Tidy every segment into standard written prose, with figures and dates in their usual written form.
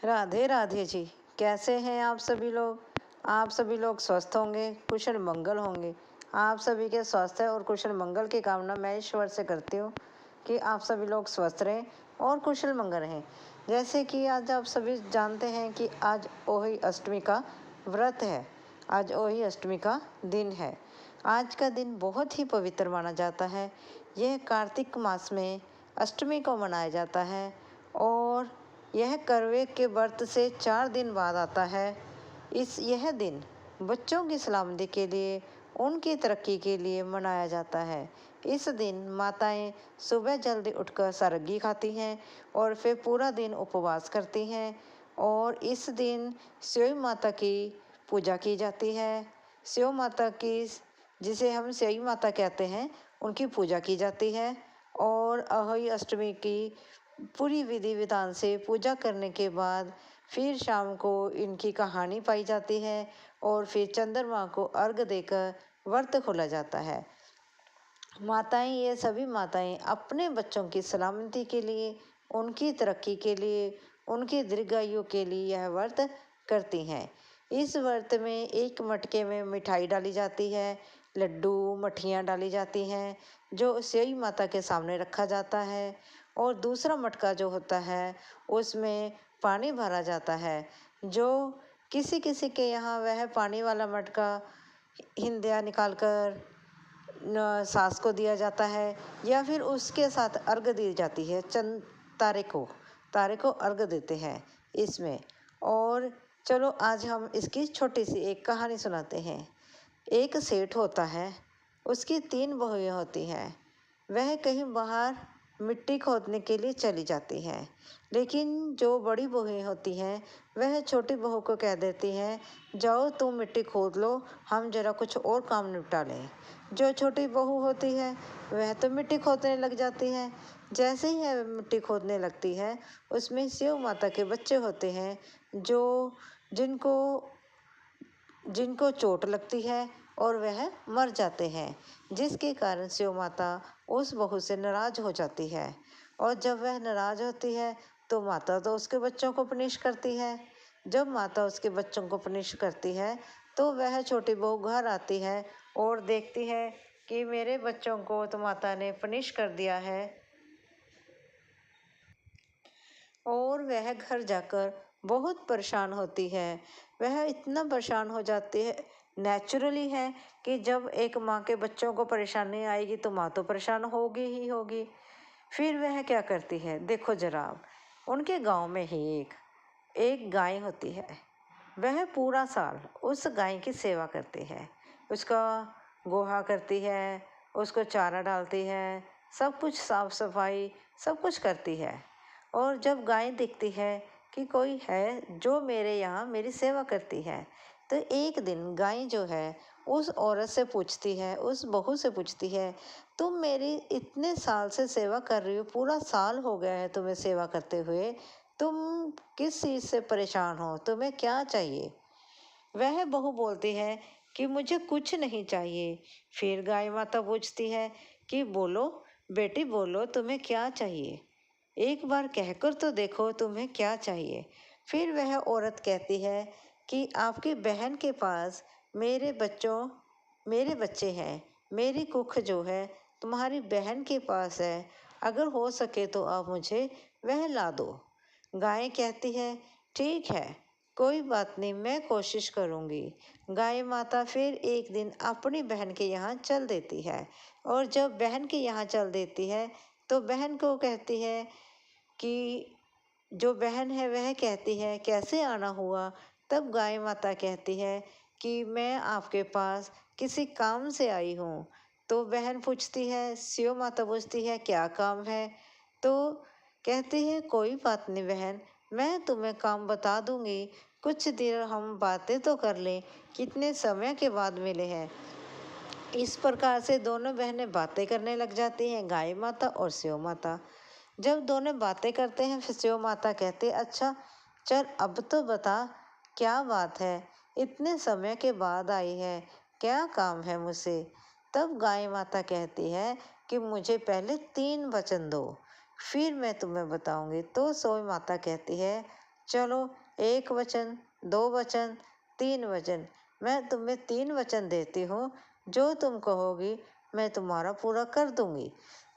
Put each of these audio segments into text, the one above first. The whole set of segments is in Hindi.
राधे राधे जी। कैसे हैं आप सभी लोग? आप सभी लोग स्वस्थ होंगे, कुशल मंगल होंगे। आप सभी के स्वास्थ्य और कुशल मंगल की कामना मैं ईश्वर से करती हूँ कि आप सभी लोग स्वस्थ रहें और कुशल मंगल रहें। जैसे कि आज आप सभी जानते हैं कि आज ओही अष्टमी का व्रत है। आज ओही अष्टमी का दिन है। आज का दिन बहुत ही पवित्र माना जाता है। यह कार्तिक मास में अष्टमी को मनाया जाता है और यह करवे के व्रत से 4 दिन बाद आता है। यह दिन बच्चों की सलामती के लिए, उनकी तरक्की के लिए मनाया जाता है। इस दिन माताएं सुबह जल्दी उठकर सारंगी खाती हैं और फिर पूरा दिन उपवास करती हैं और इस दिन सेई माता की पूजा की जाती है। सेई माता की, जिसे हम सेई माता कहते हैं, उनकी पूजा की जाती है और अहोई अष्टमी की पूरी विधि विधान से पूजा करने के बाद फिर शाम को इनकी कहानी पाई जाती है और फिर चंद्रमा को अर्घ देकर व्रत खोला जाता है। माताएं, ये सभी माताएं अपने बच्चों की सलामती के लिए, उनकी तरक्की के लिए, उनकी दीर्घायु के लिए यह व्रत करती हैं। इस व्रत में एक मटके में मिठाई डाली जाती है, लड्डू मठियाँ डाली जाती हैं, जो सेई माता के सामने रखा जाता है और दूसरा मटका जो होता है उसमें पानी भरा जाता है। जो किसी किसी के यहाँ वह पानी वाला मटका हिंदिया निकाल कर सास को दिया जाता है या फिर उसके साथ अर्घ दी जाती है। चंद तारे को अर्घ देते हैं इसमें। और चलो आज हम इसकी छोटी सी एक कहानी सुनाते हैं। एक सेठ होता है, उसकी 3 बहुएं होती हैं। वह कहीं बाहर मिट्टी खोदने के लिए चली जाती हैं, लेकिन जो बड़ी बहुएं होती हैं वह छोटी बहू को कह देती हैं, जाओ तुम मिट्टी खोद लो, हम जरा कुछ और काम निपटा लें। जो छोटी बहू होती है वह तो मिट्टी खोदने लग जाती है। जैसे ही वह मिट्टी खोदने लगती है, उसमें सेई माता के बच्चे होते हैं जो जिनको जिनको चोट लगती है और वह मर जाते हैं, जिसके कारण सेई माता उस बहू से नाराज हो जाती है। और जब वह नाराज होती है तो माता तो उसके बच्चों को पनिश करती है। जब माता उसके बच्चों को पनिश करती है तो वह छोटी बहू घर आती है और देखती है कि मेरे बच्चों को तो माता ने पनिश कर दिया है। और वह घर जाकर बहुत परेशान होती है। वह इतना परेशान हो जाती है, नेचुरली है कि जब एक माँ के बच्चों को परेशानी आएगी तो माँ तो परेशान होगी ही होगी। फिर वह क्या करती है, देखो जरा आप, उनके गांव में ही एक गाय होती है। वह पूरा साल उस गाय की सेवा करती है, उसका गोहा करती है, उसको चारा डालती है, सब कुछ साफ सफाई सब कुछ करती है। और जब गाय देखती है कि कोई है जो मेरे यहाँ मेरी सेवा करती है, तो एक दिन गाय जो है उस औरत से पूछती है, उस बहू से पूछती है, तुम मेरी इतने साल से सेवा कर रही हो, पूरा साल हो गया है तुम्हें सेवा करते हुए, तुम किस चीज़ से परेशान हो, तुम्हें क्या चाहिए? वह बहू बोलती है कि मुझे कुछ नहीं चाहिए। फिर गाय माता पूछती है कि बोलो बेटी, बोलो तुम्हें क्या चाहिए, एक बार कहकर तो देखो तुम्हें क्या चाहिए। फिर वह औरत कहती है कि आपकी बहन के पास मेरे बच्चे हैं, मेरी कुख जो है तुम्हारी बहन के पास है, अगर हो सके तो आप मुझे वह ला दो। गाय कहती है ठीक है, कोई बात नहीं, मैं कोशिश करूँगी। गाय माता फिर एक दिन अपनी बहन के यहाँ चल देती है और जब बहन के यहाँ चल देती है तो बहन को कहती है कि जो बहन है वह कहती है कैसे आना हुआ। तब गाय माता कहती है कि मैं आपके पास किसी काम से आई हूँ। तो बहन पूछती है, सेई माता पूछती है क्या काम है? तो कहती है कोई बात नहीं बहन, मैं तुम्हें काम बता दूंगी, कुछ देर हम बातें तो कर लें, कितने समय के बाद मिले हैं। इस प्रकार से दोनों बहनें बातें करने लग जाती हैं, गाय माता और सेई माता। जब दोनों बातें करते हैं फिर सेई माता कहती है अच्छा चल अब तो बता क्या बात है, इतने समय के बाद आई है, क्या काम है मुझसे? तब गाय माता कहती है कि मुझे पहले 3 वचन दो, फिर मैं तुम्हें बताऊंगी। तो सेई माता कहती है चलो, 1 वचन, 2 वचन, 3 वचन, मैं तुम्हें 3 वचन देती हूँ, जो तुम कहोगी मैं तुम्हारा पूरा कर दूंगी।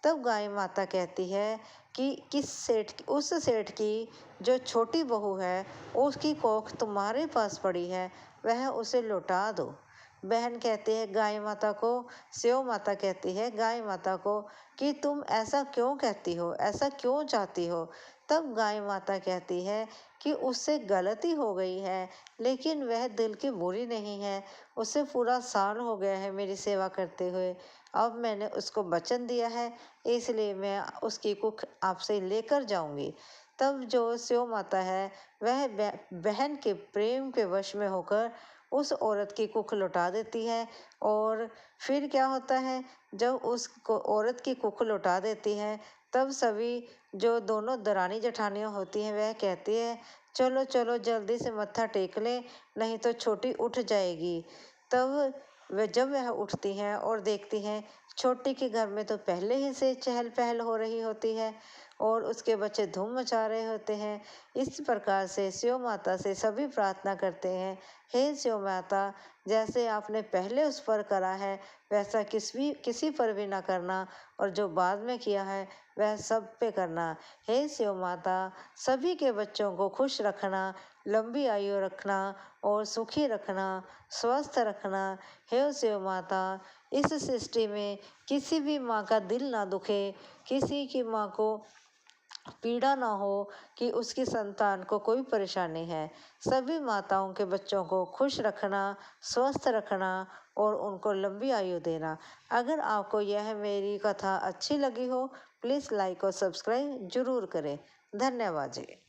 तब गाय माता कहती है कि उस सेठ की जो छोटी बहू है, उसकी कोख तुम्हारे पास पड़ी है, वह उसे लौटा दो। बहन कहती है गाय माता को, सेव माता कहती है गाय माता को कि तुम ऐसा क्यों कहती हो, ऐसा क्यों चाहती हो। तब गाय माता कहती है कि उससे गलती हो गई है, लेकिन वह दिल की बुरी नहीं है। उसे पूरा साल हो गया है मेरी सेवा करते हुए। अब मैंने उसको वचन दिया है, इसलिए मैं उसकी कुख आपसे लेकर जाऊंगी। तब जो सेव माता है, वह बहन के प्रेम के वश में होकर उस औरत की कुख लौटा देती है। और फिर क्या होता है, जब उस औरत की कुख लौटा देती है, तब सभी जो दोनों दरानी जेठानियाँ होती हैं, वह कहती है चलो चलो जल्दी से मत्था टेक ले, नहीं तो छोटी उठ जाएगी। तब जब वह उठती हैं और देखती हैं छोटी के घर में तो पहले ही से चहल पहल हो रही होती है और उसके बच्चे धूम मचा रहे होते हैं। इस प्रकार से स्यो माता से सभी प्रार्थना करते हैं, हे स्यो माता, जैसे आपने पहले उस पर करा है, वैसा किसी पर भी ना करना, और जो बाद में किया है वह सब पे करना। हे स्यो माता, सभी के बच्चों को खुश रखना, लंबी आयु रखना और सुखी रखना, स्वस्थ रखना। हे स्यो माता, इस सृष्टि में किसी भी माँ का दिल ना दुखे, किसी की माँ को पीड़ा ना हो कि उसकी संतान को कोई परेशानी है। सभी माताओं के बच्चों को खुश रखना, स्वस्थ रखना और उनको लंबी आयु देना। अगर आपको यह मेरी कथा अच्छी लगी हो, प्लीज़ लाइक और सब्सक्राइब जरूर करें। धन्यवाद जी।